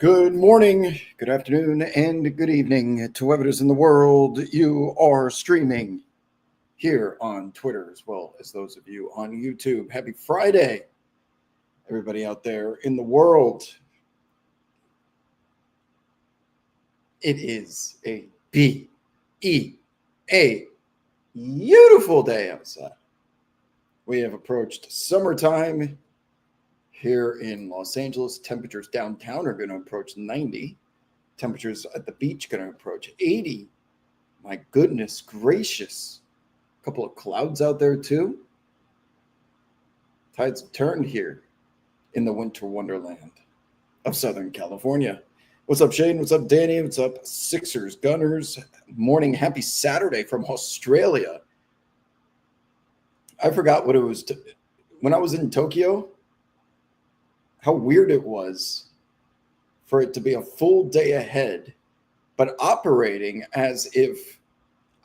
Good morning, good afternoon, and good evening to whoever it is in the world you are streaming here on Twitter, as well as those of you on YouTube. Happy Friday, everybody out there in the world. It is a beautiful day outside. We have approached summertime here in Los Angeles. Temperatures downtown are going to approach 90. Temperatures at the beach going to approach 80. My goodness gracious. A couple of clouds out there too. Tides have turned here in the winter wonderland of Southern California. What's up, Shane? What's up, Danny? What's up, Sixers, Gunners? Morning. Happy Saturday from Australia. I forgot what it was. When I was in Tokyo, how weird it was for it to be a full day ahead, but operating as if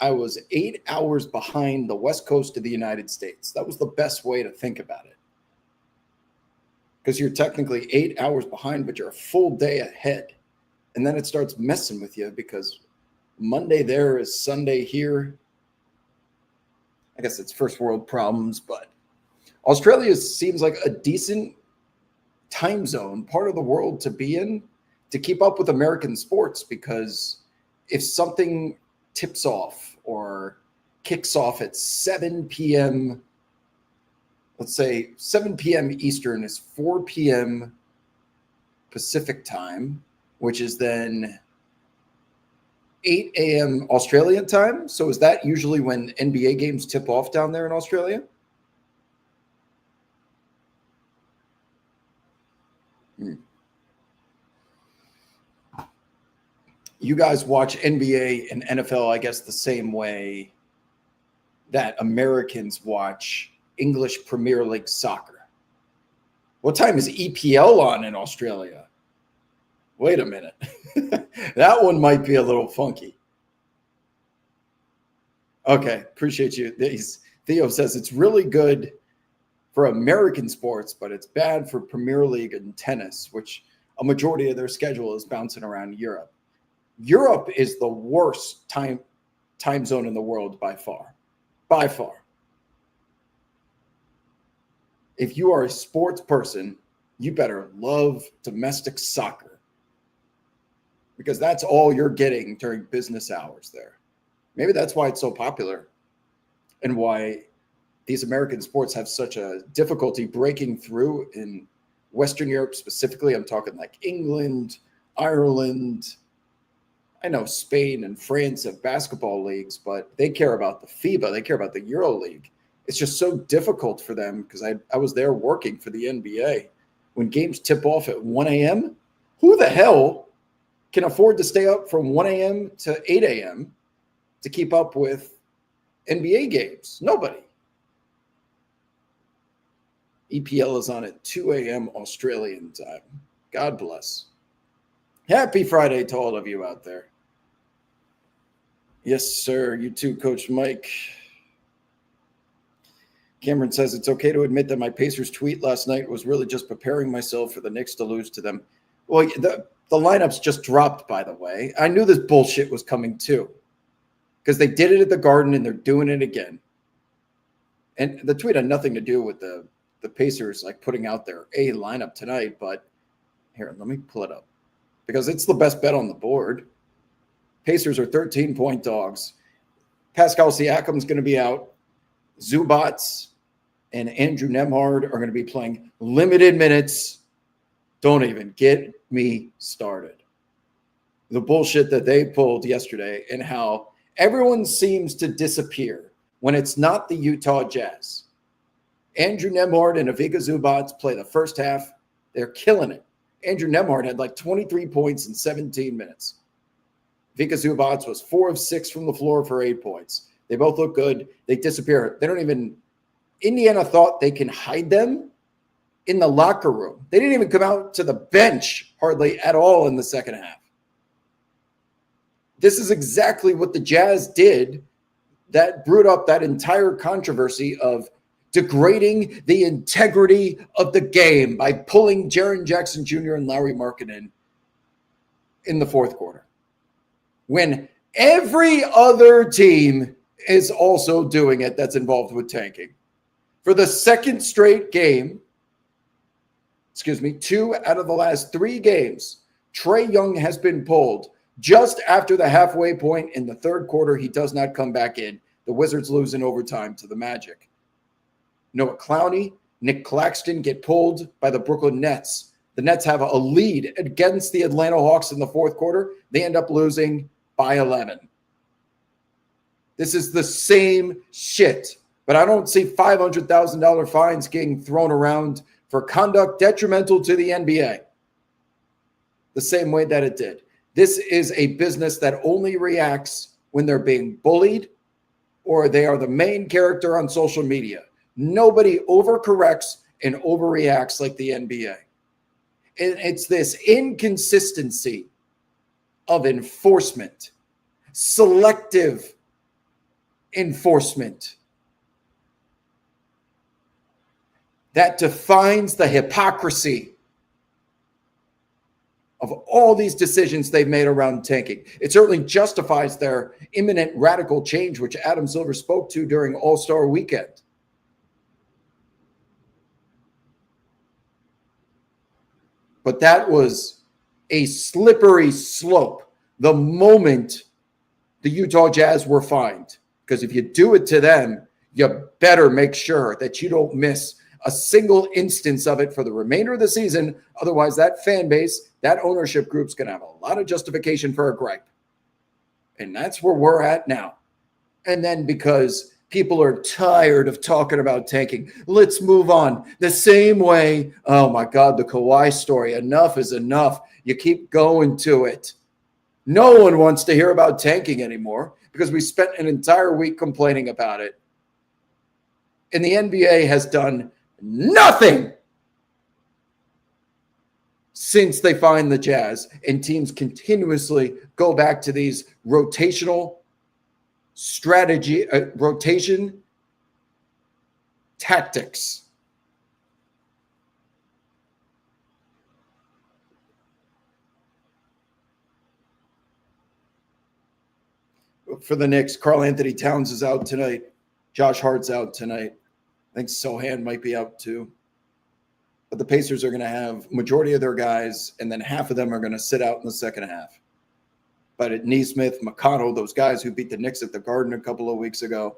I was 8 hours behind the West Coast of the United States. That was the best way to think about it. Because you're technically 8 hours behind, but you're a full day ahead. And then it starts messing with you because Monday there is Sunday here. I guess it's first world problems, but Australia seems like a decent time zone, part of the world to be in, to keep up with American sports, because if something tips off or kicks off at 7 p.m., let's say 7 p.m. Eastern is 4 p.m. Pacific time, which is then 8 a.m. Australian time. So is that usually when NBA games tip off down there in Australia? You guys watch NBA and NFL, I guess, the same way that Americans watch English Premier League soccer. What time is EPL on in Australia? Wait a minute. That one might be a little funky. Okay, appreciate you. Theo says it's really good for American sports, but it's bad for Premier League and tennis, which a majority of their schedule is bouncing around Europe. Europe is the worst time zone in the world by far. By far. If you are a sports person, you better love domestic soccer, because that's all you're getting during business hours there. Maybe that's why it's so popular and why these American sports have such a difficulty breaking through in Western Europe specifically. I'm talking like England, Ireland. I know Spain and France have basketball leagues, but they care about the FIBA. They care about the Euro League. It's just so difficult for them because I was there working for the NBA. When games tip off at 1 a.m., who the hell can afford to stay up from 1 a.m. to 8 a.m. to keep up with NBA games? Nobody. EPL is on at 2 a.m. Australian time. God bless. Happy Friday to all of you out there. Yes, sir. You too, Coach Mike. Cameron says it's okay to admit that my Pacers tweet last night was really just preparing myself for the Knicks to lose to them. Well, the lineups just dropped, by the way. I knew this bullshit was coming too, because they did it at the Garden and they're doing it again. And the tweet had nothing to do with the Pacers like putting out their A lineup tonight, but here, let me pull it up because it's the best bet on the board. Pacers are 13-point dogs. Pascal Siakam's going to be out. Zubats and Andrew Nembhard are going to be playing limited minutes. Don't even get me started. The bullshit that they pulled yesterday and how everyone seems to disappear when it's not the Utah Jazz. Andrew Nembhard and Ivica Zubats play the first half. They're killing it. Andrew Nembhard had like 23 points in 17 minutes. Ivica Zubats was 4 of 6 from the floor for 8 points. They both look good. They disappear. They don't even – Indiana thought they can hide them in the locker room. They didn't even come out to the bench hardly at all in the second half. This is exactly what the Jazz did that brewed up that entire controversy of degrading the integrity of the game by pulling Jaren Jackson Jr. and Lauri Markkanen in the fourth quarter when every other team is also doing it that's involved with tanking. For the second straight game, 2 out of the last 3 games, Trae Young has been pulled just after the halfway point in the third quarter. He does not come back in. The Wizards lose in overtime to the Magic. Noah Clowney, Nick Claxton get pulled by the Brooklyn Nets. The Nets have a lead against the Atlanta Hawks in the fourth quarter. They end up losing by 11. This is the same shit, but I don't see $500,000 fines getting thrown around for conduct detrimental to the NBA the same way that it did. This is a business that only reacts when they're being bullied or they are the main character on social media. Nobody overcorrects and overreacts like the NBA. And it's this inconsistency of enforcement, selective enforcement, that defines the hypocrisy of all these decisions they've made around tanking. It certainly justifies their imminent radical change, which Adam Silver spoke to during All-Star Weekend. But that was a slippery slope the moment the Utah Jazz were fined. Because if you do it to them, you better make sure that you don't miss a single instance of it for the remainder of the season. Otherwise, that fan base, that ownership group's going to have a lot of justification for a gripe. And that's where we're at now. And then because people are tired of talking about tanking, let's move on. The same way, oh my God, the Kawhi story, enough is enough. You keep going to it. No one wants to hear about tanking anymore because we spent an entire week complaining about it. And the NBA has done nothing since they find the Jazz, and teams continuously go back to these rotation tactics. For the Knicks, Karl Anthony Towns is out tonight. Josh Hart's out tonight. I think Sohan might be out too. But the Pacers are going to have majority of their guys, and then half of them are going to sit out in the second half. But Nesmith, McConnell, those guys who beat the Knicks at the Garden a couple of weeks ago,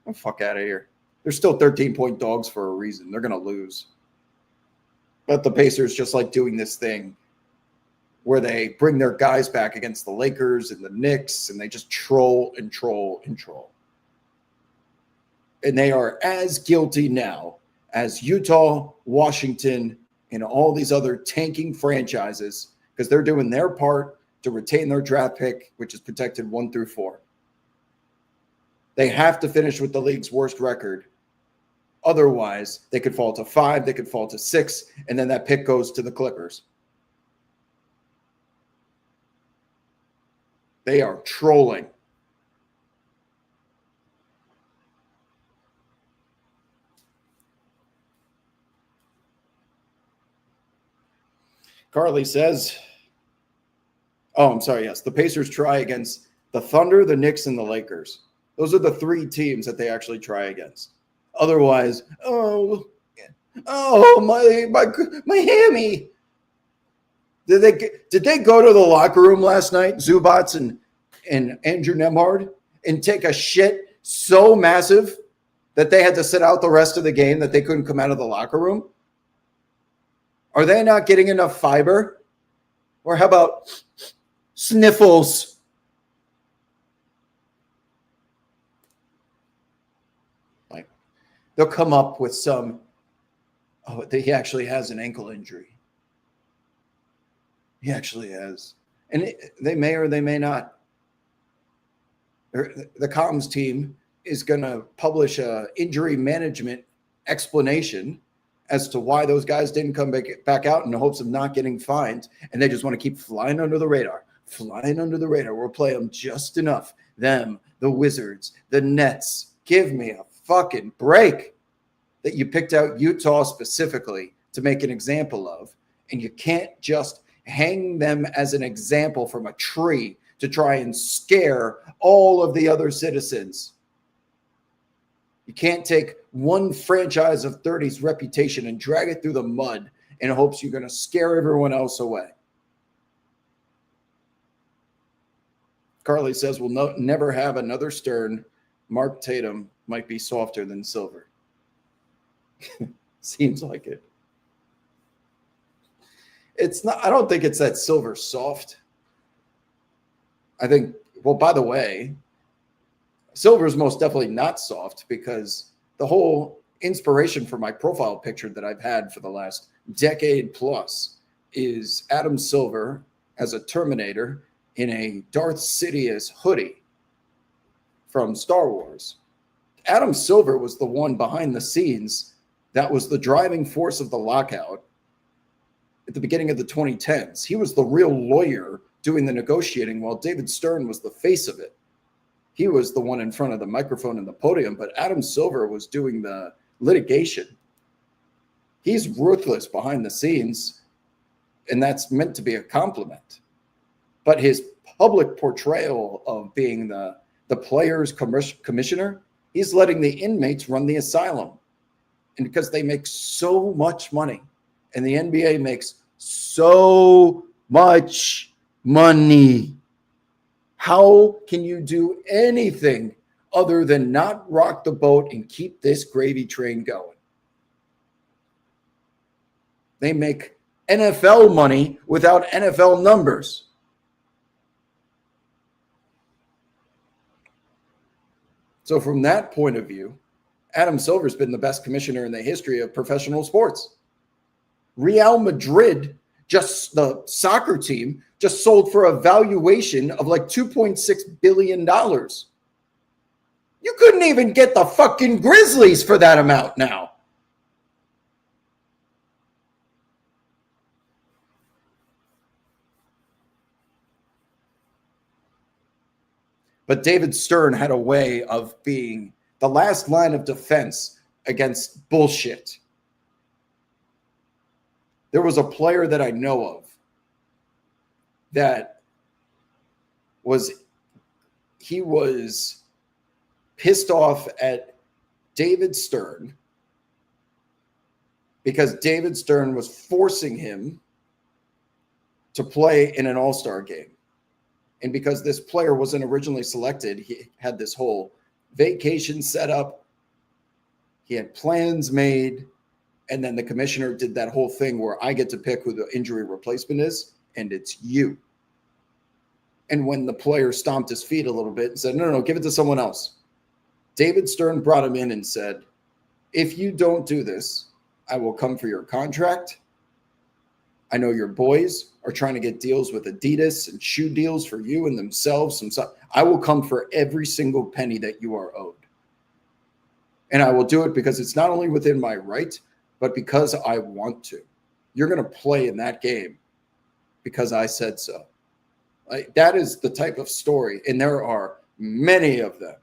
oh, fuck out of here. They're still 13-point dogs for a reason. They're going to lose. But the Pacers just like doing this thing where they bring their guys back against the Lakers and the Knicks, and they just troll and troll and troll. And they are as guilty now as Utah, Washington, and all these other tanking franchises because they're doing their part to retain their draft pick, which is protected 1 through 4. They have to finish with the league's worst record. Otherwise, they could fall to 5, they could fall to 6, and then that pick goes to the Clippers. They are trolling. Carly says, yes, the Pacers try against the Thunder, the Knicks, and the Lakers. Those are the 3 teams that they actually try against. Otherwise, my hammy. Did they go to the locker room last night, Zubats and Andrew Nembhard, and take a shit so massive that they had to sit out the rest of the game that they couldn't come out of the locker room? Are they not getting enough fiber? Or how about sniffles? Like, they'll come up with some, he actually has an ankle injury. He actually has. And they may or they may not. The comms team is going to publish an injury management explanation as to why those guys didn't come back out in the hopes of not getting fined. And they just want to keep flying under the radar. We'll play them just enough. Them, the Wizards, the Nets. Give me a fucking break that you picked out Utah specifically to make an example of. And you can't just hang them as an example from a tree to try and scare all of the other citizens. You can't take one franchise of 30's reputation and drag it through the mud in hopes you're going to scare everyone else away. Carly says we'll never have another Stern. Mark Tatum might be softer than Silver. Seems like it. It's not. I don't think it's that Silver soft. I think, well, by the way, Silver's most definitely not soft, because the whole inspiration for my profile picture that I've had for the last decade plus is Adam Silver as a Terminator in a Darth Sidious hoodie from Star Wars. Adam Silver was the one behind the scenes that was the driving force of the lockout at the beginning of the 2010s. He was the real lawyer doing the negotiating, while David Stern was the face of it. He was the one in front of the microphone and the podium, but Adam Silver was doing the litigation. He's ruthless behind the scenes, and that's meant to be a compliment. But his public portrayal of being the players' commissioner, he's letting the inmates run the asylum. And because they make so much money, and the NBA makes so much money, how can you do anything other than not rock the boat and keep this gravy train going? They make NFL money without NFL numbers. So from that point of view, Adam Silver's been the best commissioner in the history of professional sports. Real Madrid, just the soccer team, just sold for a valuation of like $2.6 billion. You couldn't even get the fucking Grizzlies for that amount now. But David Stern had a way of being the last line of defense against bullshit. There was a player that I know of that was pissed off at David Stern because David Stern was forcing him to play in an all-star game. And because this player wasn't originally selected, he had this whole vacation set up. He had plans made. And then the commissioner did that whole thing where I get to pick who the injury replacement is, and it's you. And when the player stomped his feet a little bit and said, no, give it to someone else, David Stern brought him in and said, if you don't do this, I will come for your contract. I know your boys are trying to get deals with Adidas and shoe deals for you and themselves. I will come for every single penny that you are owed. And I will do it because it's not only within my right, but because I want to. You're going to play in that game because I said so. That is the type of story, and there are many of them,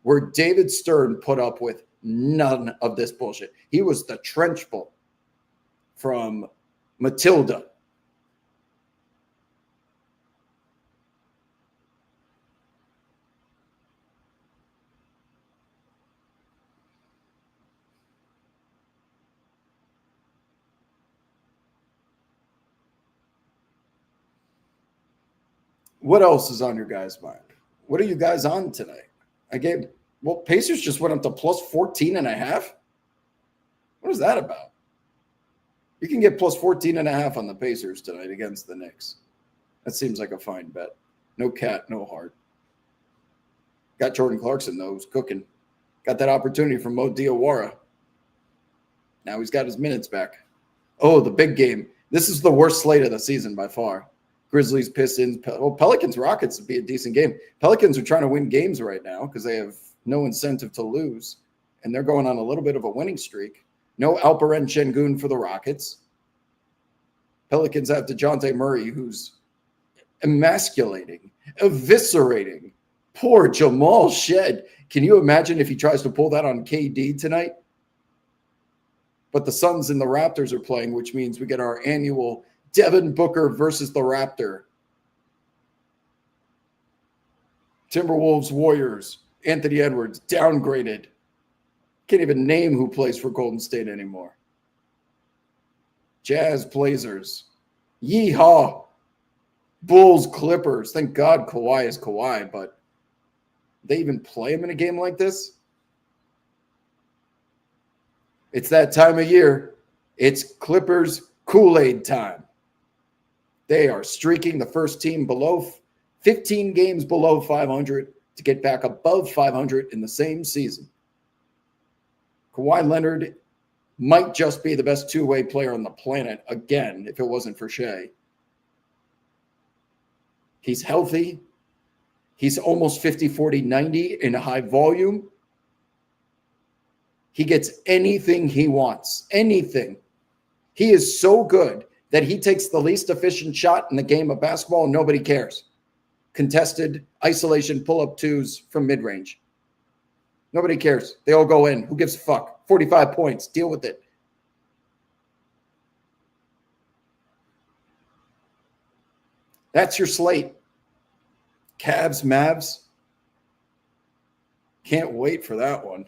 where David Stern put up with none of this bullshit. He was the trench bull from Matilda. What else is on your guys' mind? What are you guys on tonight? Pacers just went up to plus 14.5. What is that about? You can get plus 14.5 on the Pacers tonight against the Knicks. That seems like a fine bet. No cat, no heart. Got Jordan Clarkson, though, who's cooking. Got that opportunity from Mo Diawara. Now he's got his minutes back. Oh, the big game. This is the worst slate of the season by far. Grizzlies, Pistons, Pelicans, Rockets would be a decent game. Pelicans are trying to win games right now because they have no incentive to lose, and they're going on a little bit of a winning streak. No Alperen Şengün for the Rockets. Pelicans have DeJounte Murray, who's emasculating, eviscerating poor Jamal Shed. Can you imagine if he tries to pull that on KD tonight? But the Suns and the Raptors are playing, which means we get our annual Devin Booker versus the Raptor. Timberwolves, Warriors, Anthony Edwards, downgraded. Can't even name who plays for Golden State anymore. Jazz, Blazers. Yeehaw. Bulls, Clippers. Thank God Kawhi is Kawhi, but they even play him in a game like this? It's that time of year. It's Clippers Kool-Aid time. They are streaking the first team below 15 games below 500 to get back above 500 in the same season. Kawhi Leonard might just be the best two-way player on the planet again if it wasn't for Shea. He's healthy. He's almost 50-40-90 in high volume. He gets anything he wants. Anything. He is so good that he takes the least efficient shot in the game of basketball and nobody cares. Contested, isolation, pull-up twos from mid-range. Nobody cares. They all go in. Who gives a fuck? 45 points. Deal with it. That's your slate. Cavs, Mavs. Can't wait for that one.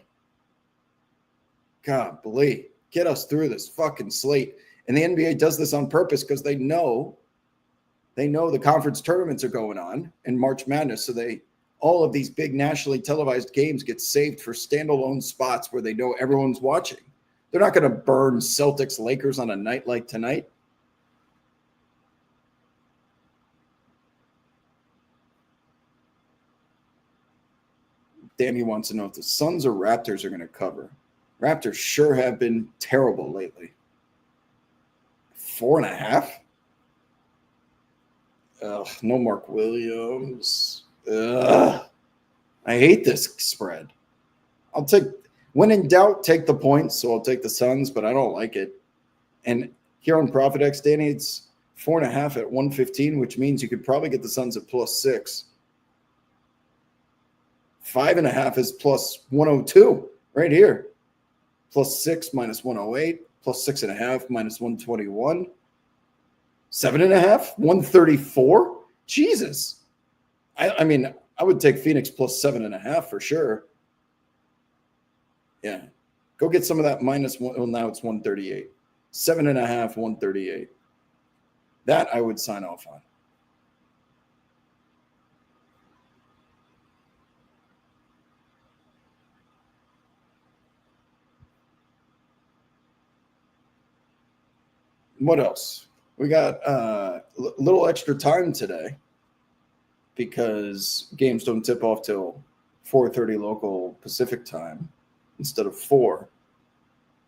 God, believe. Get us through this fucking slate. And the NBA does this on purpose because they know the conference tournaments are going on in March Madness. So all of these big nationally televised games get saved for standalone spots where they know everyone's watching. They're not going to burn Celtics Lakers on a night like tonight. Danny wants to know if the Suns or Raptors are going to cover. Raptors sure have been terrible lately. 4.5? Ugh, no Mark Williams. Ugh. I hate this spread. When in doubt, take the points. So I'll take the Suns, but I don't like it. And here on ProfitX, Danny, it's 4.5 at 115, which means you could probably get the Suns at +6. 5.5 is +102 right here. +6 minus 108, +6.5 minus 121. 7.5, 134. Jesus. I mean, I would take Phoenix +7.5 for sure. Yeah. Go get some of that -1. Well, now it's 138. 7.5, 138. That I would sign off on. What else? We got a little extra time today because games don't tip off till 4:30 local Pacific time instead of 4.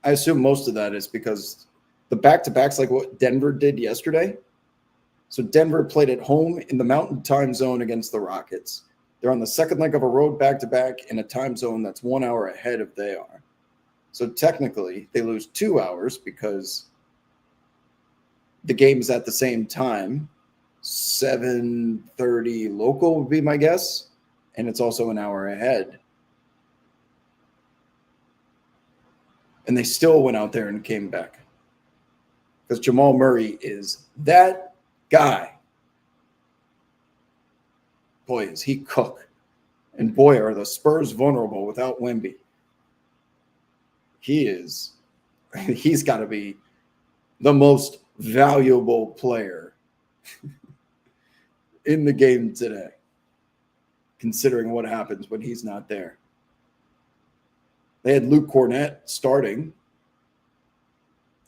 I assume most of that is because the back-to-backs like what Denver did yesterday. So Denver played at home in the Mountain Time Zone against the Rockets. They're on the second leg of a road back-to-back in a time zone that's 1 hour ahead of they are. So technically, they lose 2 hours because the game's at the same time. 7:30 local would be my guess. And it's also an hour ahead. And they still went out there and came back. Because Jamal Murray is that guy. Boy, is he cook. And boy, are the Spurs vulnerable without Wemby. He's got to be the most valuable player in the game today, considering what happens when he's not there. They had Luke Cornett starting,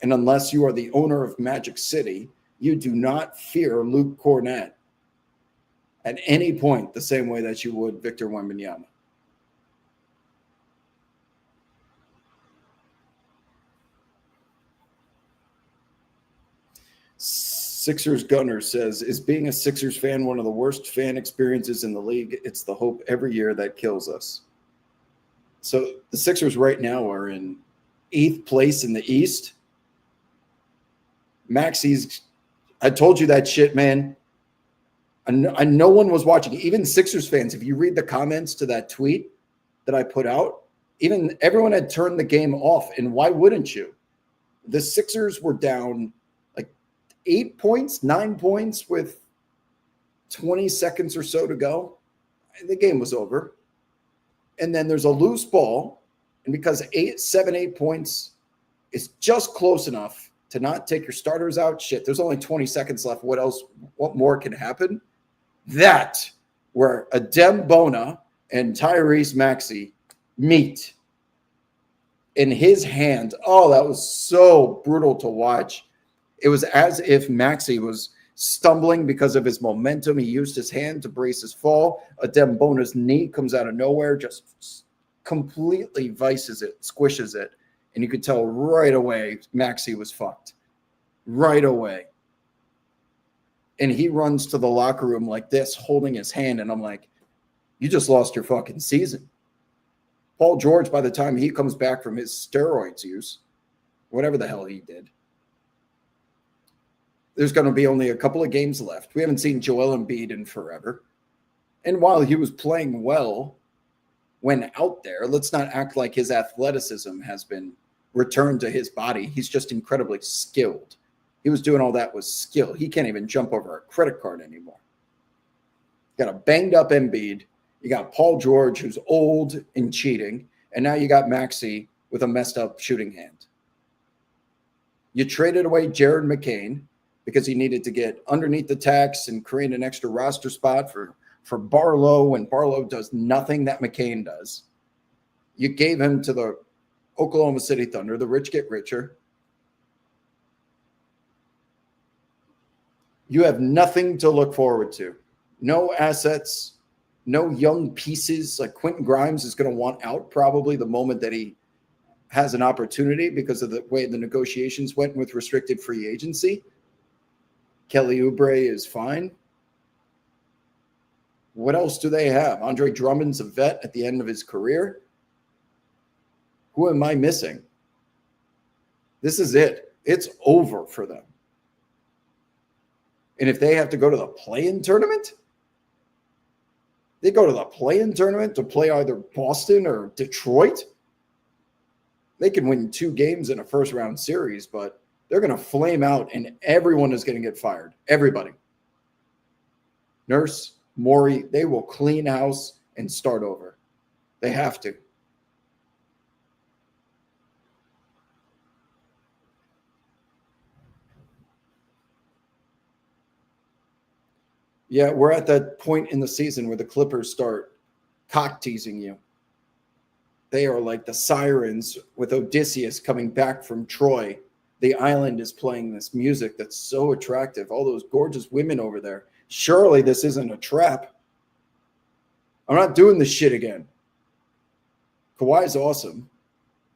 and unless you are the owner of Magic City, you do not fear Luke Cornett at any point the same way that you would Victor Wembanyama. Sixers Gunner says, is being a Sixers fan one of the worst fan experiences in the league? It's the hope every year that kills us. So the Sixers right now are in 8th place in the East. Maxi's, I told you that shit, man. And no one was watching. Even Sixers fans, if you read the comments to that tweet that I put out, even everyone had turned the game off. And why wouldn't you? The Sixers were down like 8 points, 9 points with 20 seconds or so to go. The game was over. And then there's a loose ball. And because 8 points is just close enough to not take your starters out, shit, there's only 20 seconds left. What more can happen? That where Adem Bona and Tyrese Maxey meet in his hand. Oh, that was so brutal to watch. It was as if Maxey was stumbling because of his momentum. He used his hand to brace his fall. Adem Bona's knee comes out of nowhere, just completely vices it, squishes it. And you could tell right away Maxey was fucked. Right away. And he runs to the locker room like this, holding his hand. And I'm like, you just lost your fucking season. Paul George, by the time he comes back from his steroids use, whatever the hell he did, there's going to be only a couple of games left. We haven't seen Joel Embiid in forever. And while he was playing well when out there, let's not act like his athleticism has been returned to his body. He's just incredibly skilled. He was doing all that with skill. He can't even jump over a credit card anymore. Got a banged up Embiid. You got Paul George, who's old and cheating. And now you got Maxey with a messed up shooting hand. You traded away Jared McCain because he needed to get underneath the tax and create an extra roster spot for Barlow, and Barlow does nothing that McCain does. You gave him to the Oklahoma City Thunder. The rich get richer. You have nothing to look forward to. No assets, no young pieces. Like Quentin Grimes is going to want out probably the moment that he has an opportunity because of the way the negotiations went with restricted free agency. Kelly Oubre is fine. What else do they have? Andre Drummond's a vet at the end of his career. Who am I missing? This is it. It's over for them. And if they have to go to the play-in tournament, they go to the play-in tournament to play either Boston or Detroit. They can win 2 games in a first-round series, but they're going to flame out, and everyone is going to get fired. Everybody. Nurse, Morey, they will clean house and start over. They have to. Yeah, we're at that point in the season where the Clippers start cock teasing you. They are like the sirens with Odysseus coming back from Troy. The island is playing this music that's so attractive. All those gorgeous women over there. Surely this isn't a trap. I'm not doing this shit again. Kawhi's awesome.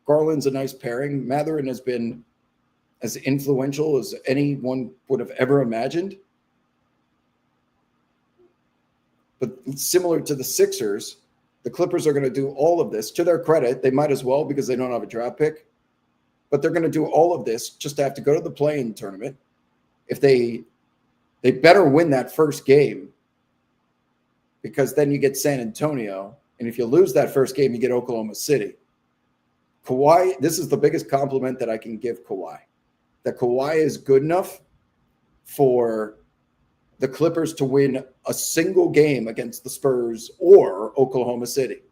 Garland's a nice pairing. Mathurin has been as influential as anyone would have ever imagined. But similar to the Sixers, the Clippers are going to do all of this. To their credit, they might as well because they don't have a draft pick. But they're going to do all of this just to have to go to the play-in tournament. If they better win that first game, because then you get San Antonio. And if you lose that first game, you get Oklahoma City. Kawhi, this is the biggest compliment that I can give Kawhi. That Kawhi is good enough for the Clippers to win a single game against the Spurs or Oklahoma City.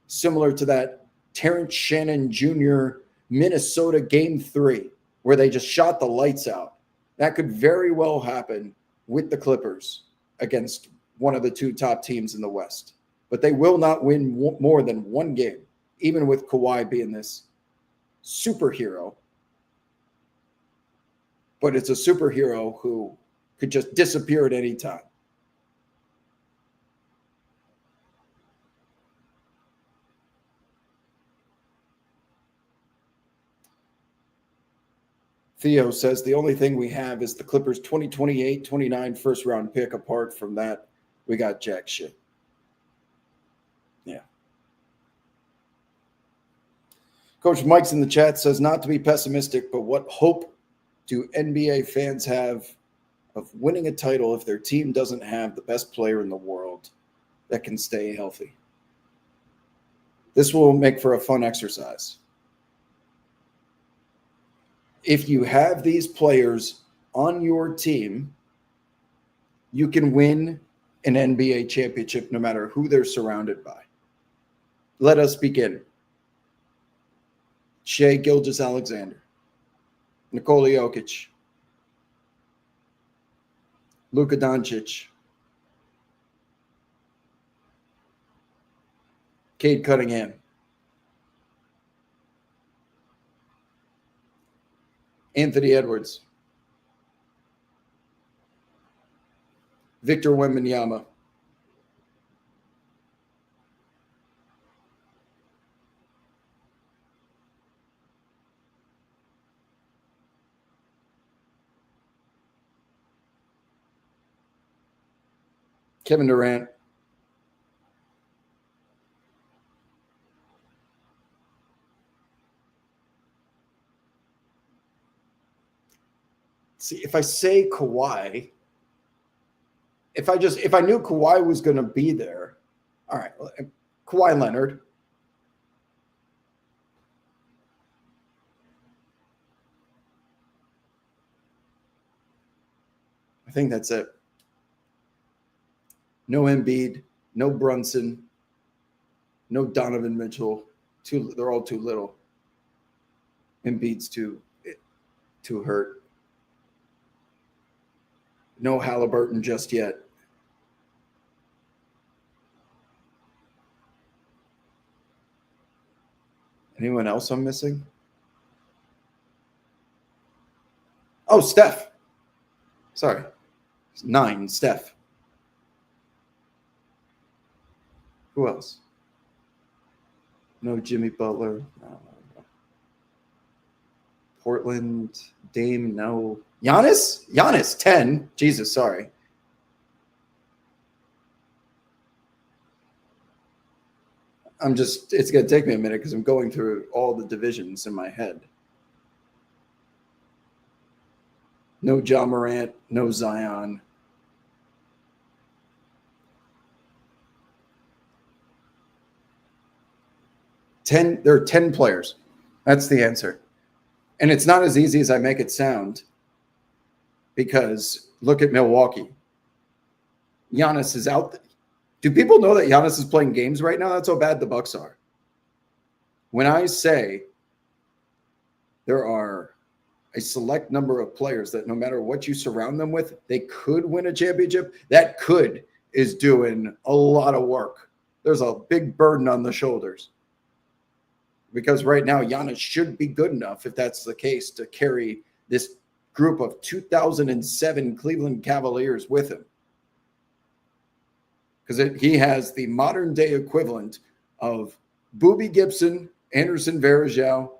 Similar to that Terrence Shannon Jr. Minnesota Game 3, where they just shot the lights out. That could very well happen with the Clippers against one of the 2 top teams in the West. But they will not win more than 1 game, even with Kawhi being this superhero. But it's a superhero who could just disappear at any time. Theo says the only thing we have is the Clippers 2028-29 first-round pick. Apart from that, we got jack shit. Yeah. Coach Mike's in the chat says not to be pessimistic, but what hope do NBA fans have of winning a title if their team doesn't have the best player in the world that can stay healthy? This will make for a fun exercise. If you have these players on your team, you can win an NBA championship no matter who they're surrounded by. Let us begin. Shai Gilgeous-Alexander, Nikola Jokic, Luka Doncic, Cade Cunningham, Anthony Edwards, Victor Wembanyama, Kevin Durant, see, if I say Kawhi, if I knew Kawhi was going to be there, all right, Kawhi Leonard. I think that's it. No Embiid, no Brunson, no Donovan Mitchell. They're all too little. Embiid's too hurt. No Halliburton just yet. Anyone else I'm missing? Oh, Steph. Sorry. 9, Steph. Who else? No Jimmy Butler. No. Portland, Dame, no. Giannis, 10. Jesus, sorry. It's going to take me a minute because I'm going through all the divisions in my head. No Ja Morant, no Zion. There are 10 players. That's the answer. And it's not as easy as I make it sound because look at Milwaukee. Giannis is out. Do people know that Giannis is playing games right now? That's how bad the Bucks are. When I say there are a select number of players that no matter what you surround them with, they could win a championship, that could is doing a lot of work. There's a big burden on the shoulders. Because right now, Giannis should be good enough, if that's the case, to carry this group of 2007 Cleveland Cavaliers with him. Because he has the modern-day equivalent of Boobie Gibson, Anderson Varejao,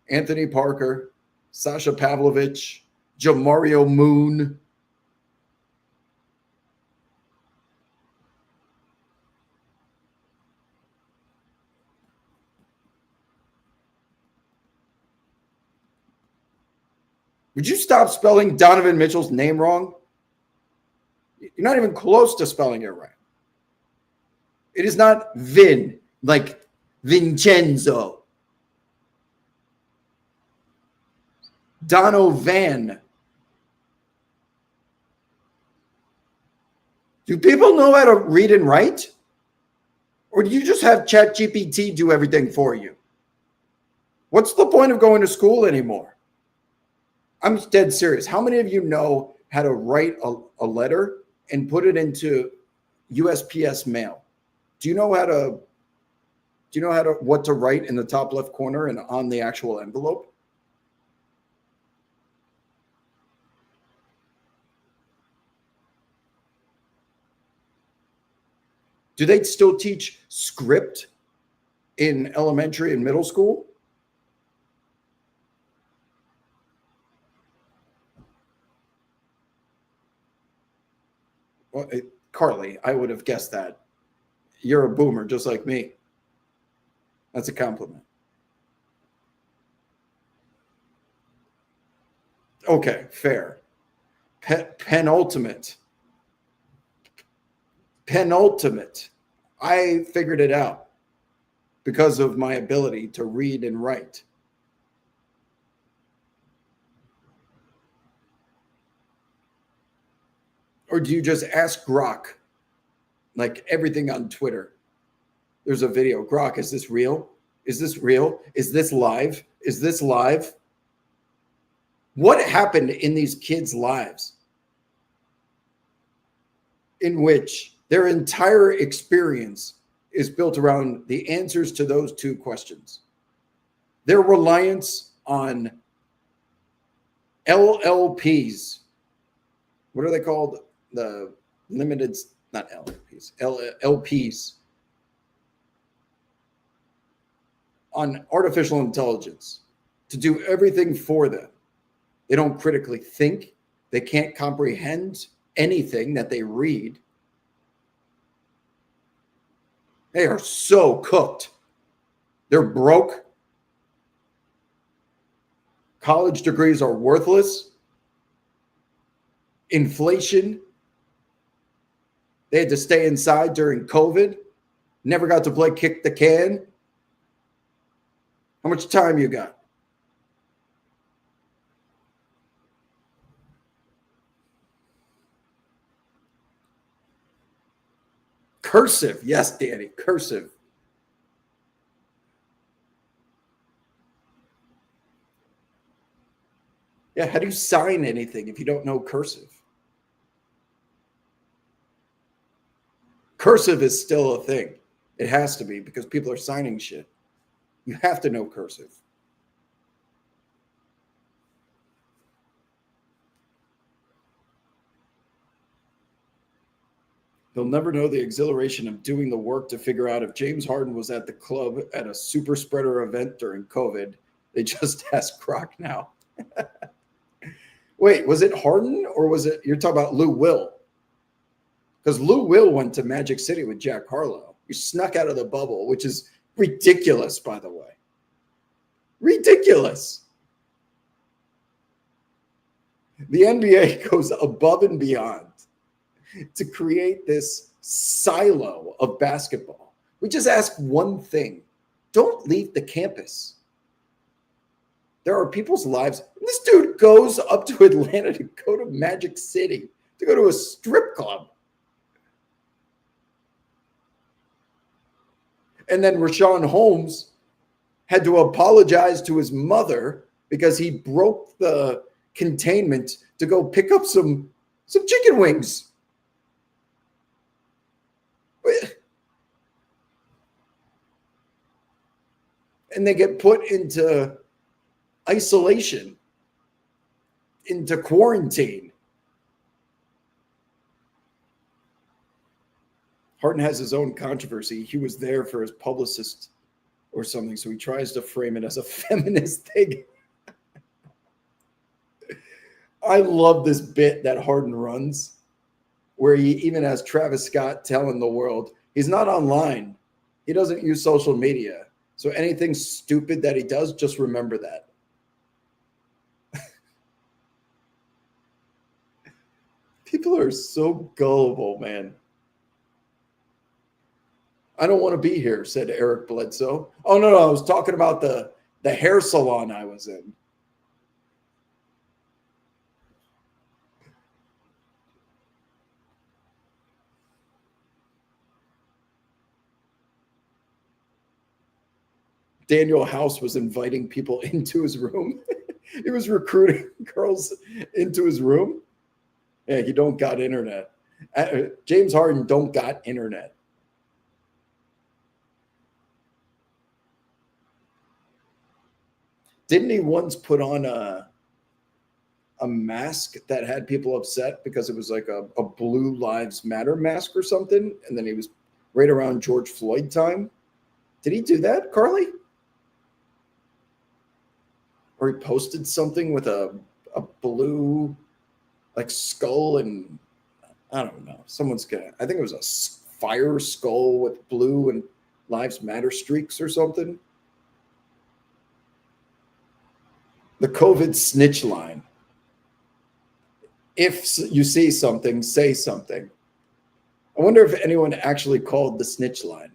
Anthony Parker, Sasha Pavlovich, Jamario Moon. Would you stop spelling Donovan Mitchell's name wrong? You're not even close to spelling it right. It is not Vin, like Vincenzo. Donovan. Do people know how to read and write? Or do you just have ChatGPT do everything for you? What's the point of going to school anymore? I'm dead serious. How many of you know how to write a letter and put it into USPS mail? Do you know what to write in the top left corner and on the actual envelope? Do they still teach script in elementary and middle school? Well, Carly, I would have guessed that. You're a boomer just like me. That's a compliment. Okay, fair. Penultimate. I figured it out because of my ability to read and write. Or do you just ask Grok, like everything on Twitter? There's a video. Grok, is this real? Is this real? Is this live? Is this live? What happened in these kids' lives in which their entire experience is built around the answers to those two questions? Their reliance on LLPs. What are they called? The limited, not LLPs, LPs on artificial intelligence to do everything for them. They don't critically think. They can't comprehend anything that they read. They are so cooked. They're broke. College degrees are worthless. Inflation. They had to stay inside during COVID. Never got to play kick the can. How much time you got? Cursive. Yes, Danny, cursive. Yeah, how do you sign anything if you don't know cursive? Cursive is still a thing. It has to be because people are signing shit. You have to know cursive. They'll never know the exhilaration of doing the work to figure out if James Harden was at the club at a super spreader event during COVID. They just asked Croc now. Wait, was it Harden or was it, you're talking about Lou Will? Because Lou Will went to Magic City with Jack Harlow. He snuck out of the bubble, which is ridiculous, by the way. Ridiculous. The NBA goes above and beyond to create this silo of basketball. We just ask one thing. Don't leave the campus. There are people's lives. This dude goes up to Atlanta to go to Magic City, to go to a strip club. And then Rashawn Holmes had to apologize to his mother because he broke the containment to go pick up some chicken wings. And they get put into isolation, into quarantine. Harden has his own controversy. He was there for his publicist or something, so he tries to frame it as a feminist thing. I love this bit that Harden runs, where he even has Travis Scott telling the world he's not online. He doesn't use social media. So anything stupid that he does, just remember that. People are so gullible, man. I don't want to be here, said Eric Bledsoe. Oh, no, I was talking about the hair salon I was in. Daniel House was inviting people into his room. He was recruiting girls into his room. Yeah, he don't got internet. James Harden don't got internet. Didn't he once put on a mask that had people upset because it was like a Blue Lives Matter mask or something? And then he was right around George Floyd time. Did he do that, Carly? Or he posted something with a blue like skull and I don't know. I think it was a fire skull with blue and Lives Matter streaks or something. The COVID snitch line. If you see something, say something. I wonder if anyone actually called the snitch line.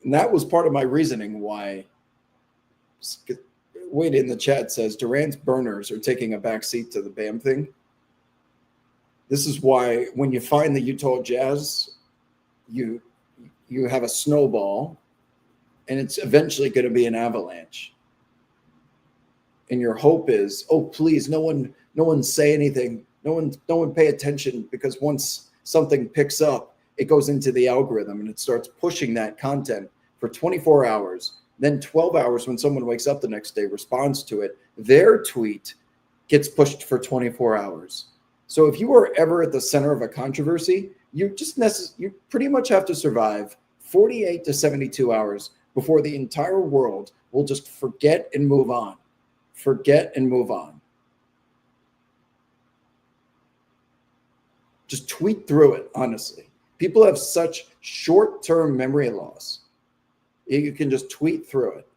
And that was part of my reasoning why Wade in the chat says Durant's burners are taking a backseat to the Bam thing. This is why when you find the Utah Jazz, you have a snowball, and it's eventually going to be an avalanche. And your hope is, oh, please, no one say anything. No one pay attention, because once something picks up, it goes into the algorithm and it starts pushing that content for 24 hours. Then 12 hours when someone wakes up the next day, responds to it, their tweet gets pushed for 24 hours. So if you are ever at the center of a controversy, you pretty much have to survive 48 to 72 hours before the entire world will just forget and move on. Forget and move on. Just tweet through it, honestly. People have such short-term memory loss. You can just tweet through it.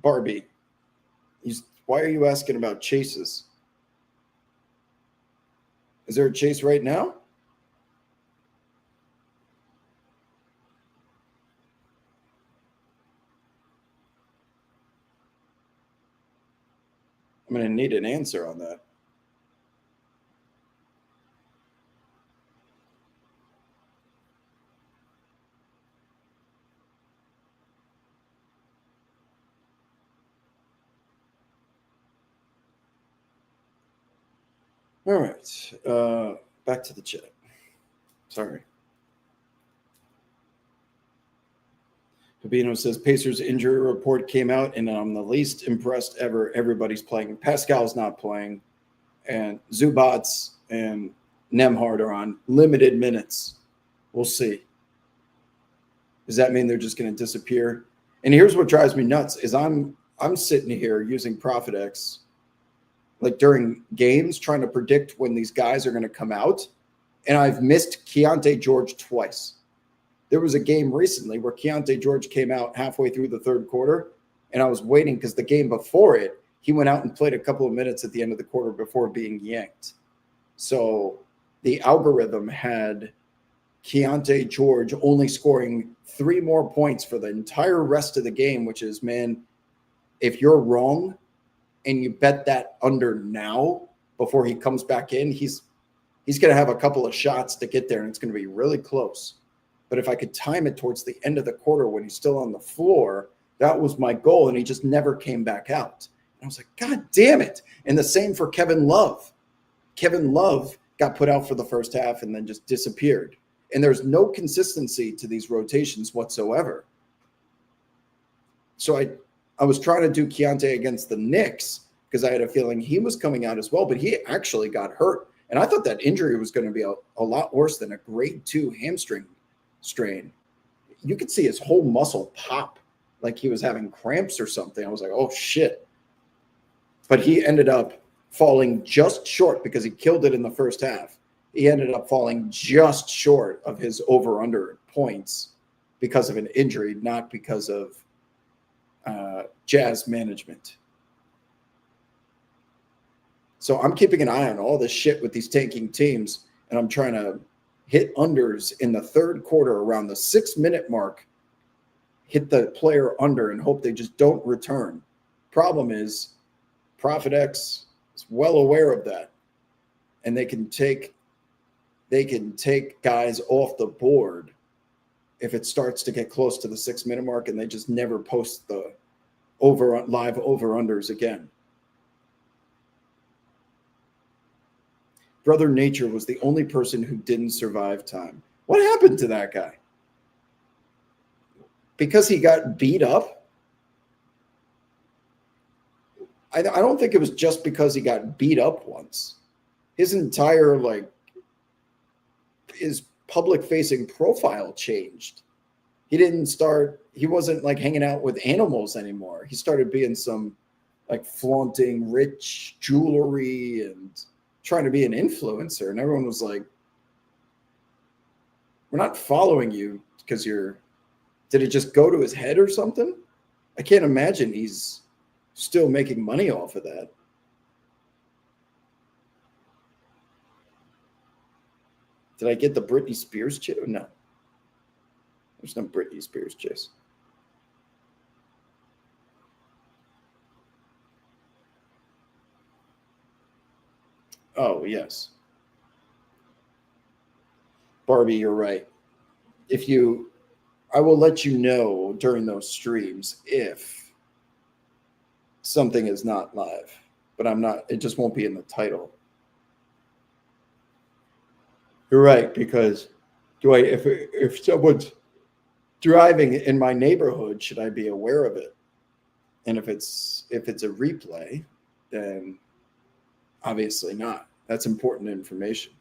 Barbie, why are you asking about chases? Is there a chase right now? I'm going to need an answer on that. All right. Back to the chat. Sorry. Fabino says Pacers injury report came out, and I'm the least impressed ever. Everybody's playing. Pascal's not playing, and Zubats and Nembhard are on limited minutes. We'll see. Does that mean they're just going to disappear? And here's what drives me nuts: is I'm sitting here using ProfitX, like during games, trying to predict when these guys are going to come out, and I've missed Keontae George twice. There was a game recently where Keontae George came out halfway through the third quarter, and I was waiting because the game before it, he went out and played a couple of minutes at the end of the quarter before being yanked. So the algorithm had Keontae George only scoring 3 more points for the entire rest of the game, which is, man, if you're wrong and you bet that under now before he comes back in, he's going to have a couple of shots to get there, and it's going to be really close. But if I could time it towards the end of the quarter when he's still on the floor, that was my goal, and he just never came back out. And I was like, God damn it. And the same for Kevin Love. Kevin Love got put out for the first half and then just disappeared. And there's no consistency to these rotations whatsoever. So I was trying to do Keontae against the Knicks because I had a feeling he was coming out as well, but he actually got hurt. And I thought that injury was going to be a lot worse than a grade 2 hamstring strain. You could see his whole muscle pop like he was having cramps or something. I was like, oh shit. But he ended up falling just short because he killed it in the first half. He ended up falling just short of his over-under points because of an injury, not because of Jazz management. So I'm keeping an eye on all this shit with these tanking teams, and I'm trying to hit unders in the third quarter around the 6-minute mark, hit the player under and hope they just don't return. Problem is, ProfitX is well aware of that, and they can take guys off the board if it starts to get close to the 6-minute mark, and they just never post the live over-unders again. Brother Nature was the only person who didn't survive time. What happened to that guy? Because he got beat up? I don't think it was just because he got beat up once. His entire, his public-facing profile changed. He wasn't hanging out with animals anymore. He started being some flaunting rich jewelry and trying to be an influencer, and everyone was like, we're not following you because you're, did it just go to his head or something? I can't imagine he's still making money off of that. Did I get the Britney Spears chase? No. There's no Britney Spears chase. Oh, yes. Barbie, you're right. I will let you know during those streams if something is not live, but it just won't be in the title. You're right, because if someone's driving in my neighborhood, should I be aware of it? And if it's a replay, then obviously not. That's important information.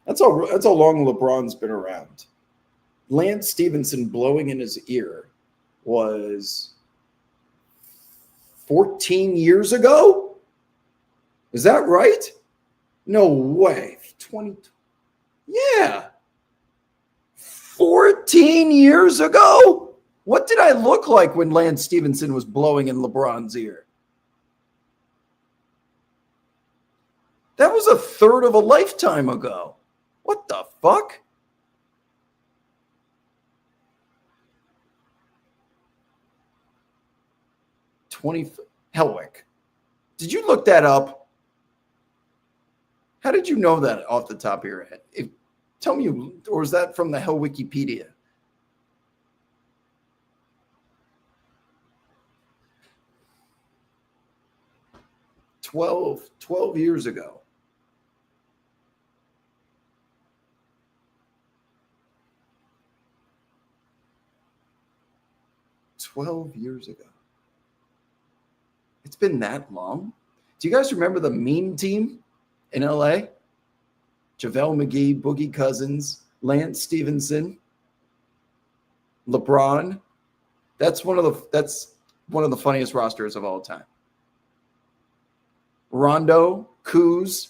That's how long LeBron's been around. Lance Stevenson blowing in his ear was 14 years ago? Is that right? No way. 20. Yeah. 14 years ago? What did I look like when Lance Stevenson was blowing in LeBron's ear? That was a third of a lifetime ago. What the fuck? Hellwick. Did you look that up? How did you know that off the top of your head? Tell me, or is that from the Hell Wikipedia? Twelve years ago. 12 years ago. It's been that long. Do you guys remember the meme team in LA? JaVale McGee, Boogie Cousins, Lance Stevenson, LeBron. That's one of the funniest rosters of all time. Rondo, Kuz.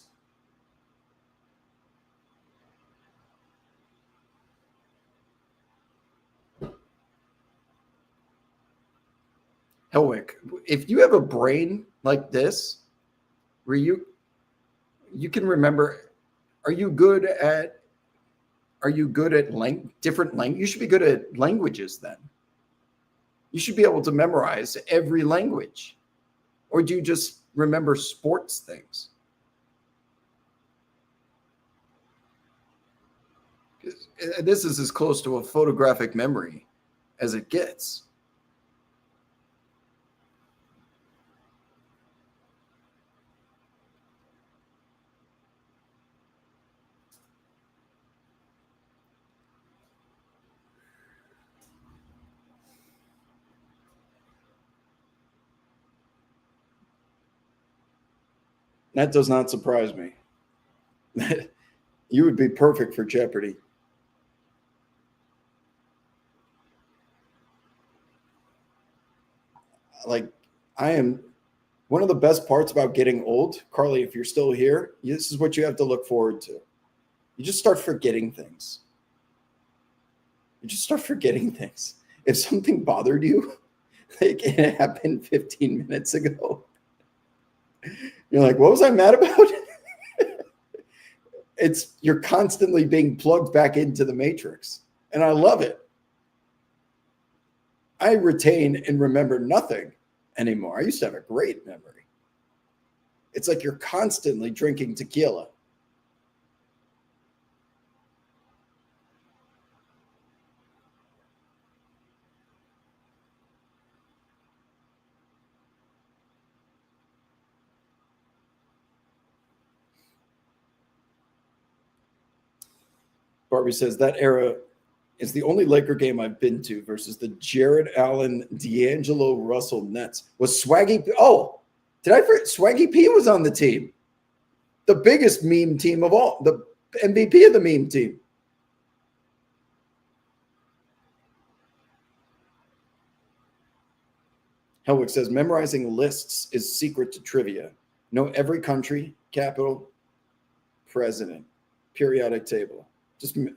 Hellwick, if you have a brain like this, where you can remember, are you good at different language? You should be good at languages then. You should be able to memorize every language. Or do you just remember sports things? This is as close to a photographic memory as it gets. That does not surprise me. You would be perfect for Jeopardy. Like, I am one of the best parts about getting old, Carly, if you're still here, this is what you have to look forward to. You just start forgetting things. If something bothered you, like it happened 15 minutes ago, you're like, what was I mad about? You're constantly being plugged back into the matrix. And I love it. I retain and remember nothing anymore. I used to have a great memory. It's like you're constantly drinking tequila. Barbie says that era is the only Laker game I've been to versus the Jared Allen, D'Angelo Russell Nets. Was Swaggy? Oh, did I forget? Swaggy P was on the team. The biggest meme team of all. The MVP of the meme team. Helwick says memorizing lists is secret to trivia. Know every country, capital, president, periodic table. Just no.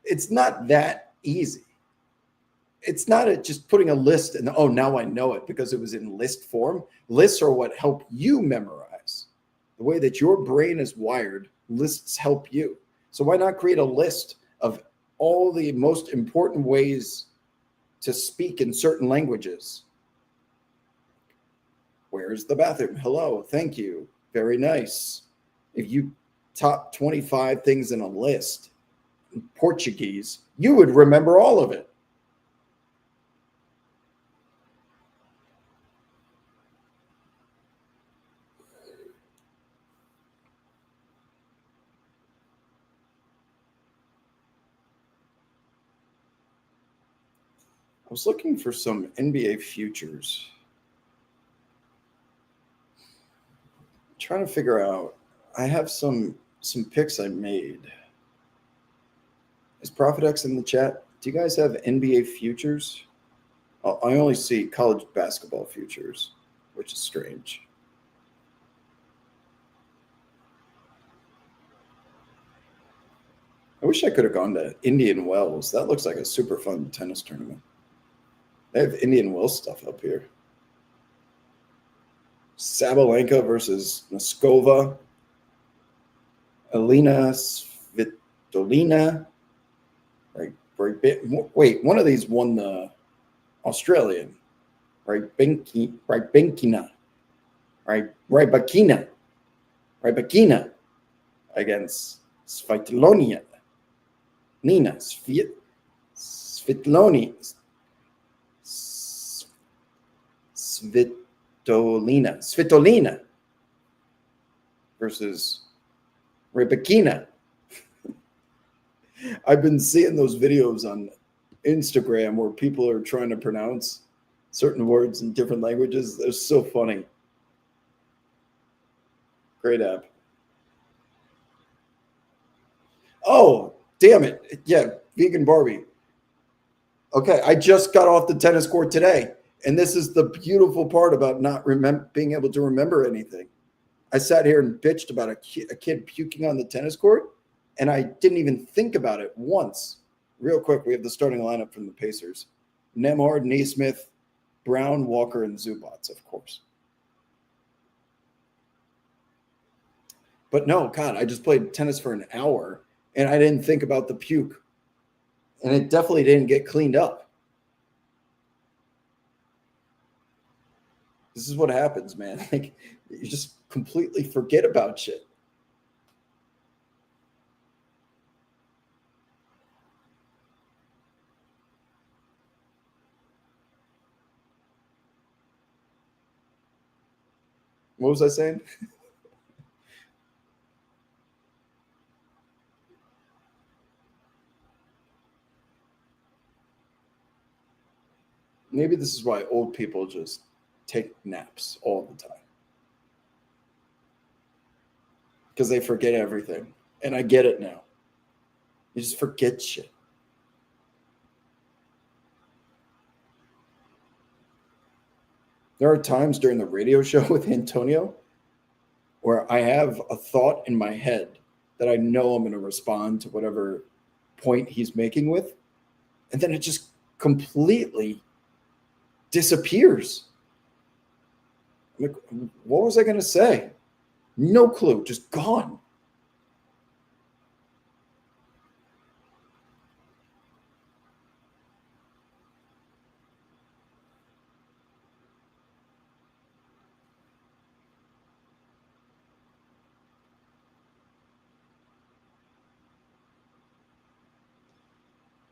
It's not that easy. It's not just putting a list and oh, now I know it because it was in list form. Lists are what help you memorize. The way that your brain is wired, lists help you. So why not create a list of all the most important ways to speak in certain languages? Where's the bathroom? Hello, thank you. Very nice. If you top 25 things in a list in Portuguese, you would remember all of it. I was looking for some NBA futures. I'm trying to figure out. I have some picks I made. Is ProfitX in the chat? Do you guys have NBA futures? I only see college basketball futures, which is strange. I wish I could have gone to Indian Wells. That looks like a super fun tennis tournament. They have Indian Wells stuff up here. Sabalenka versus Noskova. Elena Svitolina. Right. Wait, one of these won the Australian. Rybakina against Svitolina. Svitolina versus Rybakina. I've been seeing those videos on Instagram where people are trying to pronounce certain words in different languages. They're so funny. Great app. Oh, damn it. Yeah, Vegan Barbie. Okay, I just got off the tennis court today. And this is the beautiful part about not being able to remember anything. I sat here and bitched about a kid puking on the tennis court, and I didn't even think about it once. Real quick, we have the starting lineup from the Pacers. Nembhard, Naismith, Brown, Walker, and Zubats, of course. But no, God, I just played tennis for an hour, and I didn't think about the puke. And it definitely didn't get cleaned up. This is what happens, man. Like, you just completely forget about shit. What was I saying? Maybe this is why old people just take naps all the time. Because they forget everything. And I get it now. You just forget shit. There are times during the radio show with Antonio where I have a thought in my head that I know I'm going to respond to whatever point he's making with. And then it just completely disappears. I'm like, what was I going to say? No clue, just gone.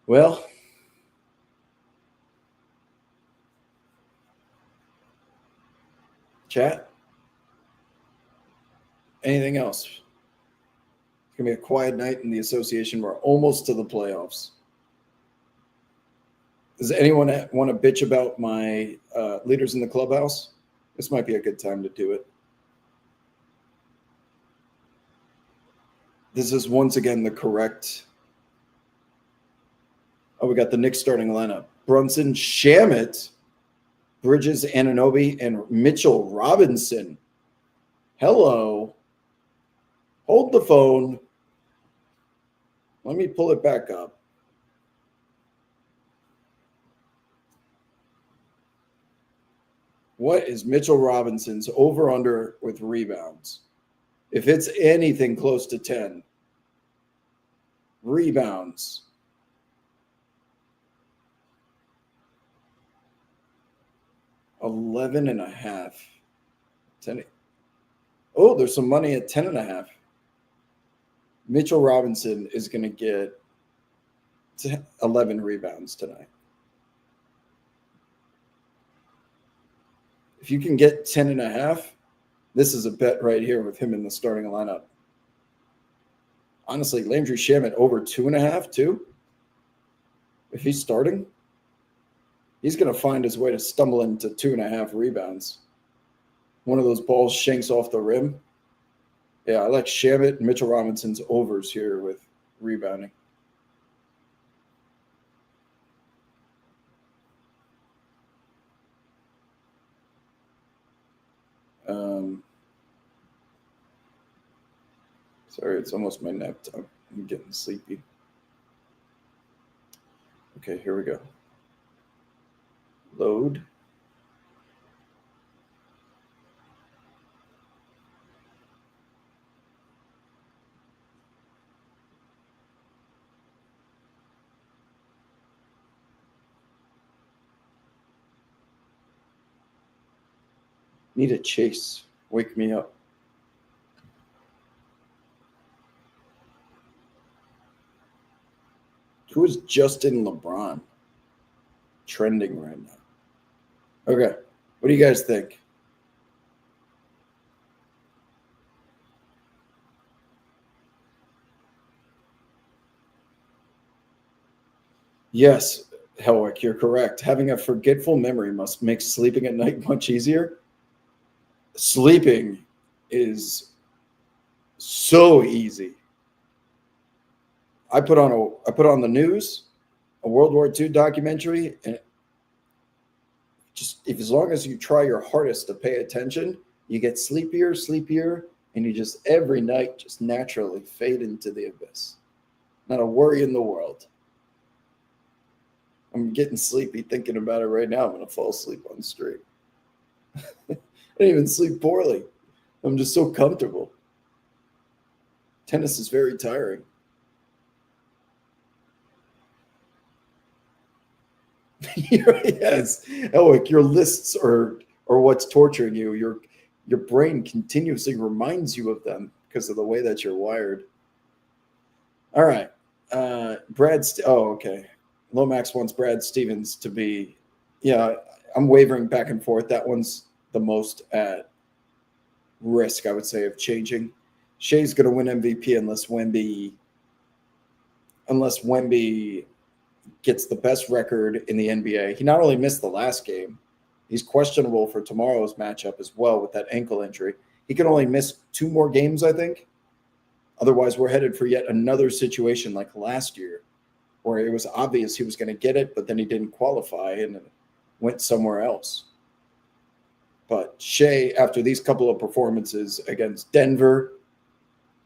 Well, chat. Anything else? It's going to be a quiet night in the association. We're almost to the playoffs. Does anyone want to bitch about my leaders in the clubhouse? This might be a good time to do it. This is once again the correct. Oh, we got the Knicks starting lineup. Brunson, Shamet, Bridges Anunoby, and Mitchell Robinson. Hello. Hold the phone. Let me pull it back up. What is Mitchell Robinson's over-under with rebounds? If it's anything close to 10, rebounds. $11 and a half. 10. Oh, there's some money at 10 and a half. Mitchell Robinson is going to get 11 rebounds tonight. If you can get 10 and a half, this is a bet right here with him in the starting lineup. Honestly, Landry Shamet over 2.5 too. If he's starting, he's going to find his way to stumble into 2.5 rebounds. One of those balls shanks off the rim. Yeah, I like Shamet and Mitchell Robinson's overs here with rebounding. Sorry, it's almost my nap time. I'm getting sleepy. Okay, here we go. Load. Need a chase. Wake me up. Who is Justin LeBron trending right now? Okay. What do you guys think? Yes, Helwick, you're correct. Having a forgetful memory must make sleeping at night much easier. Sleeping is so easy. I put on the news, a World War II documentary, and just as long as you try your hardest to pay attention, you get sleepier, and you just every night just naturally fade into the abyss. Not a worry in the world. I'm getting sleepy thinking about it right now. I'm going to fall asleep on the street. I didn't even sleep poorly. I'm just so comfortable. Tennis is very tiring. Yes, Elwick, your lists are what's torturing you. Your brain continuously reminds you of them because of the way that you're wired. All right, okay. Lomax wants Brad Stevens to be. Yeah, I'm wavering back and forth. That one's the most at risk, I would say, of changing. Shea's going to win MVP unless Wemby gets the best record in the NBA. He not only missed the last game, he's questionable for tomorrow's matchup as well with that ankle injury. He can only miss 2 more games, I think. Otherwise, we're headed for yet another situation like last year where it was obvious he was going to get it, but then he didn't qualify and went somewhere else. But Shea, after these couple of performances against Denver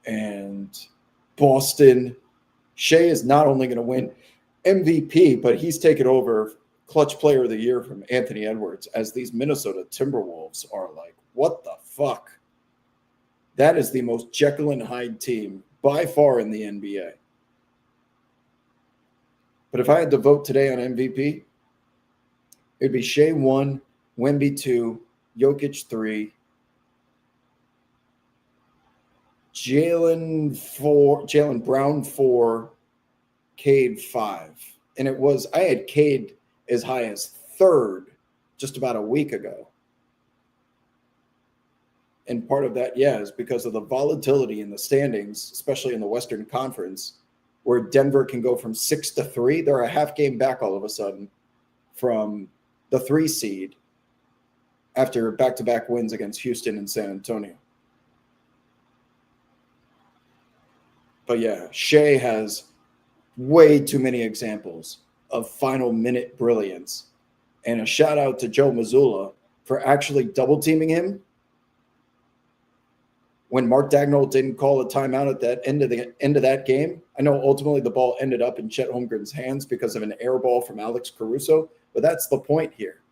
and Boston, Shea is not only going to win MVP, but he's taken over clutch player of the year from Anthony Edwards, as these Minnesota Timberwolves are like, what the fuck? That is the most Jekyll and Hyde team by far in the NBA. But if I had to vote today on MVP, it'd be Shea 1, Wemby 2, Jokic 3, Jaylen Brown 4, Cade 5. And I had Cade as high as 3rd just about a week ago. And part of that, is because of the volatility in the standings, especially in the Western Conference, where Denver can go from 6 to 3. They're a half game back all of a sudden from the 3 seed after back-to-back wins against Houston and San Antonio. But yeah, Shea has way too many examples of final minute brilliance. And a shout out to Joe Mazzulla for actually double teaming him when Mark Dagnall didn't call a timeout at that end of that game. I know ultimately the ball ended up in Chet Holmgren's hands because of an air ball from Alex Caruso, but that's the point here.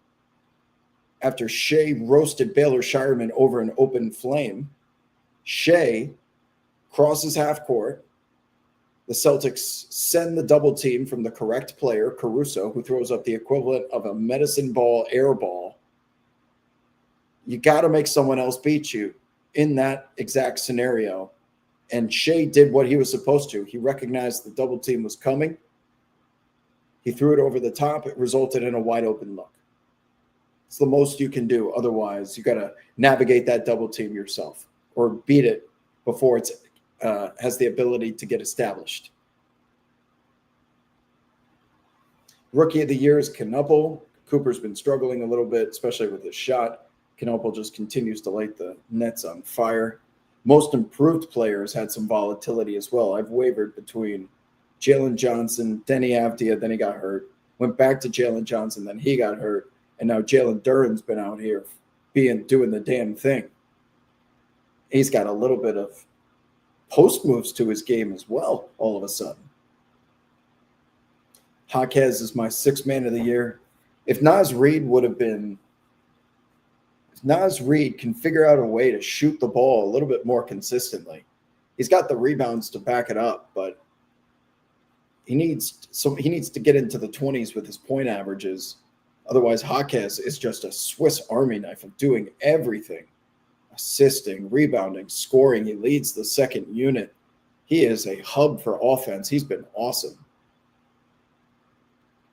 After Shea roasted Baylor Shireman over an open flame, Shea crosses half court. The Celtics send the double team from the correct player, Caruso, who throws up the equivalent of a medicine ball air ball. You got to make someone else beat you in that exact scenario. And Shea did what he was supposed to. He recognized the double team was coming. He threw it over the top. It resulted in a wide open look. It's the most you can do. Otherwise, you got to navigate that double team yourself or beat it before it has the ability to get established. Rookie of the year is Knuppel. Cooper's been struggling a little bit, especially with his shot. Knuppel just continues to light the nets on fire. Most improved players had some volatility as well. I've wavered between Jalen Johnson, Denny Avdia, then he got hurt. Went back to Jalen Johnson, then he got hurt. And now Jalen Duren's been out here doing the damn thing. He's got a little bit of post moves to his game as well, all of a sudden. Jaquez is my sixth man of the year. If Naz Reid can figure out a way to shoot the ball a little bit more consistently, he's got the rebounds to back it up, but he needs to get into the 20s with his point averages. Otherwise, Jaquez is just a Swiss Army knife of doing everything. Assisting, rebounding, scoring. He leads the second unit. He is a hub for offense. He's been awesome.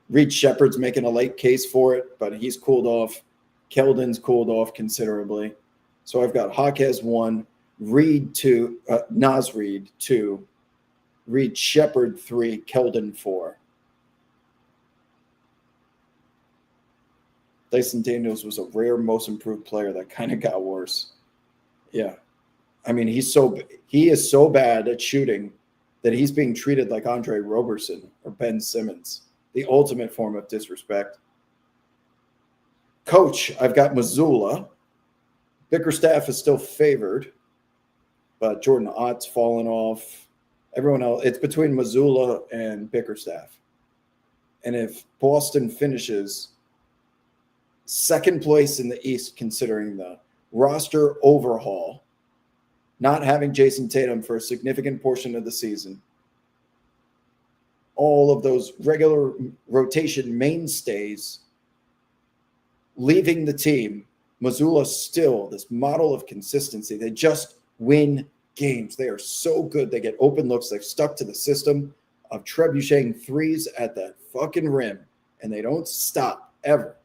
Reed Shepard's making a late case for it, but he's cooled off. Keldon's cooled off considerably. So I've got Jaquez 1, Reed 2, Naz Reid 2, Reed Shepard 3, Keldon 4. Dyson Daniels was a rare most improved player that kind of got worse. Yeah. I mean, he is so bad at shooting that he's being treated like Andre Roberson or Ben Simmons, the ultimate form of disrespect. Coach, I've got Mazzulla. Bickerstaff is still favored, but Jordan Ott's fallen off. Everyone else, it's between Mazzulla and Bickerstaff. And if Boston finishes second place in the East, considering the roster overhaul, not having Jason Tatum for a significant portion of the season, all of those regular rotation mainstays leaving the team, Mazzulla still this model of consistency. They just win games. They are so good. They get open looks. They've stuck to the system of trebucheting threes at the fucking rim, and they don't stop ever.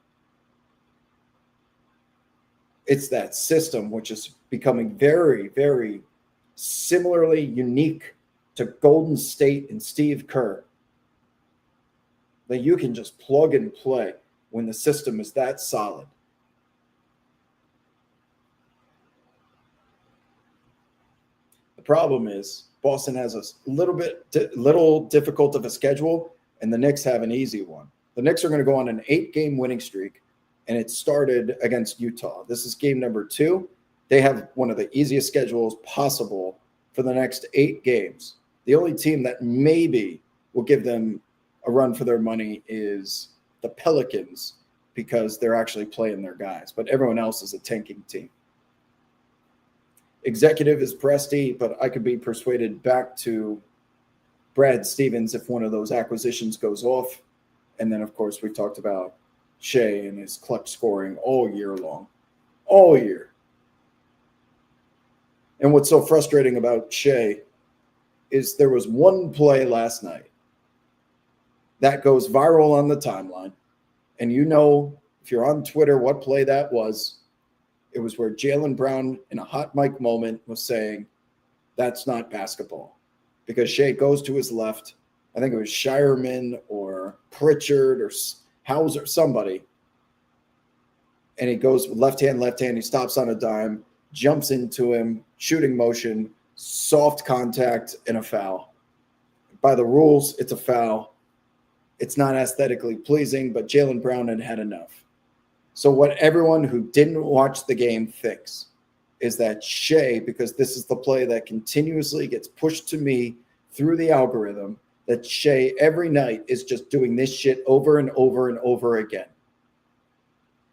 It's that system which is becoming very, very similarly unique to Golden State and Steve Kerr. That you can just plug and play when the system is that solid. The problem is Boston has a little difficult of a schedule, and the Knicks have an easy one. The Knicks are going to go on an 8-game winning streak, and it started against Utah. This is game number 2. They have one of the easiest schedules possible for the next 8 games. The only team that maybe will give them a run for their money is the Pelicans, because they're actually playing their guys. But everyone else is a tanking team. Executive is Presti, but I could be persuaded back to Brad Stevens if one of those acquisitions goes off. And then, of course, we talked about Shea and his clutch scoring all year long. All year. And what's so frustrating about Shea is there was one play last night that goes viral on the timeline. And you know, if you're on Twitter, what play that was. It was where Jaylen Brown, in a hot mic moment, was saying, that's not basketball. Because Shea goes to his left. I think it was Shireman or Pritchard or Hauser, somebody. And he goes left hand. He stops on a dime, jumps into him, shooting motion, soft contact, and a foul. By the rules, it's a foul. It's not aesthetically pleasing, but Jaylen Brown had enough. So what everyone who didn't watch the game thinks is that Shai, because this is the play that continuously gets pushed to me through the algorithm, that Shai every night is just doing this shit over and over and over again.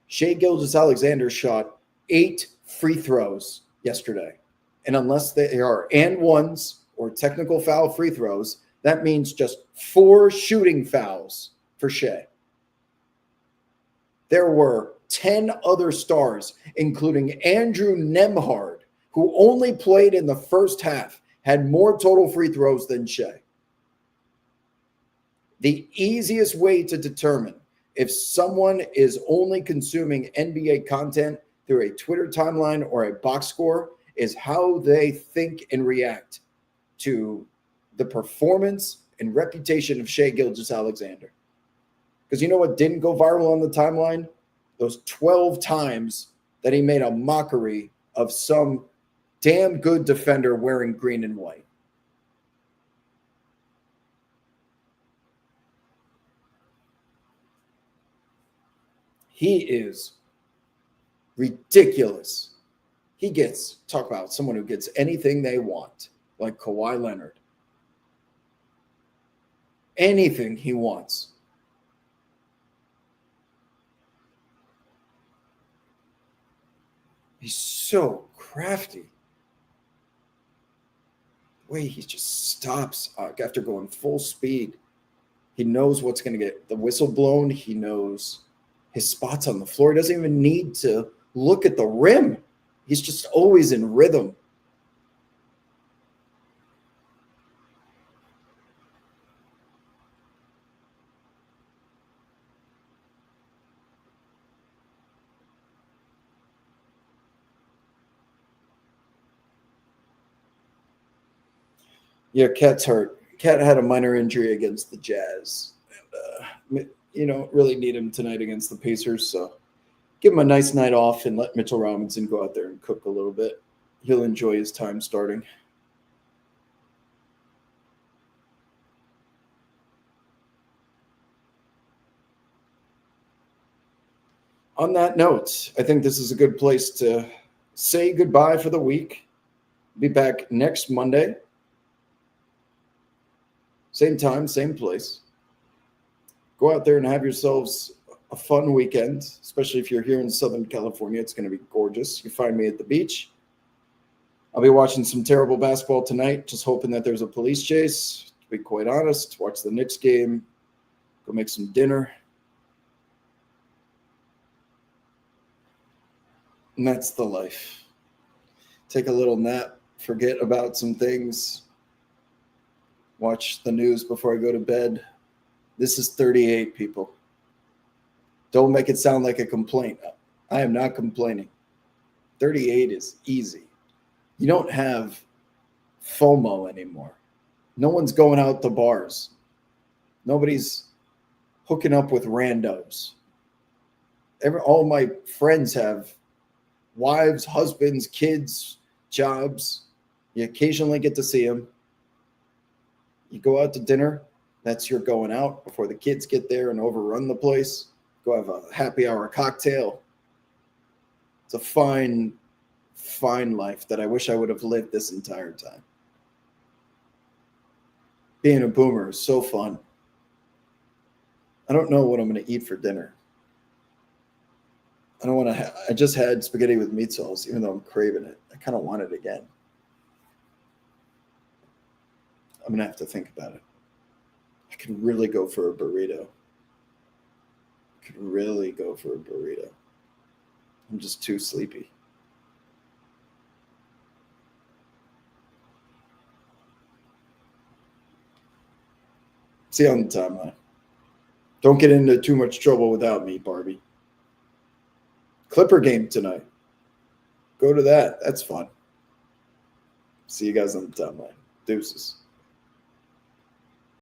Shai Gilgeous-Alexander shot 8 free throws yesterday. And unless they are and ones or technical foul free throws, that means just 4 shooting fouls for Shai. There were 10 other stars, including Andrew Nembhard, who only played in the first half, had more total free throws than Shai. The easiest way to determine if someone is only consuming NBA content through a Twitter timeline or a box score is how they think and react to the performance and reputation of Shai Gilgeous-Alexander. Because you know what didn't go viral on the timeline? Those 12 times that he made a mockery of some damn good defender wearing green and white. He is ridiculous. He gets, talk about someone who gets anything they want, like Kawhi Leonard. Anything he wants. He's so crafty. The way he just stops after going full speed. He knows what's going to get the whistle blown. He knows his spots on the floor. He doesn't even need to look at the rim. He's just always in rhythm. Yeah, Cat's hurt. Cat had a minor injury against the Jazz. And, really need him tonight against the Pacers. So give him a nice night off and let Mitchell Robinson go out there and cook a little bit. He'll enjoy his time starting. On that note, I think this is a good place to say goodbye for the week. Be back next Monday. Same time, same place. Go out there and have yourselves a fun weekend, especially if you're here in Southern California. It's going to be gorgeous. You find me at the beach. I'll be watching some terrible basketball tonight, just hoping that there's a police chase. To be quite honest, watch the Knicks game, go make some dinner. And that's the life. Take a little nap, forget about some things, watch the news before I go to bed. This is 38, people. Don't make it sound like a complaint. I am not complaining. 38 is easy. You don't have FOMO anymore. No one's going out to bars. Nobody's hooking up with randos. All my friends have wives, husbands, kids, jobs. You occasionally get to see them. You go out to dinner. That's your going out before the kids get there and overrun the place. Go have a happy hour cocktail. It's a fine, fine life that I wish I would have lived this entire time. Being a boomer is so fun. I don't know what I'm going to eat for dinner. I just had spaghetti with meat sauce, even though I'm craving it. I kind of want it again. I'm going to have to think about it. I could really go for a burrito. I'm just too sleepy. See you on the timeline. Don't get into too much trouble without me, Barbie. Clipper game tonight. Go to that. That's fun. See you guys on the timeline. Deuces.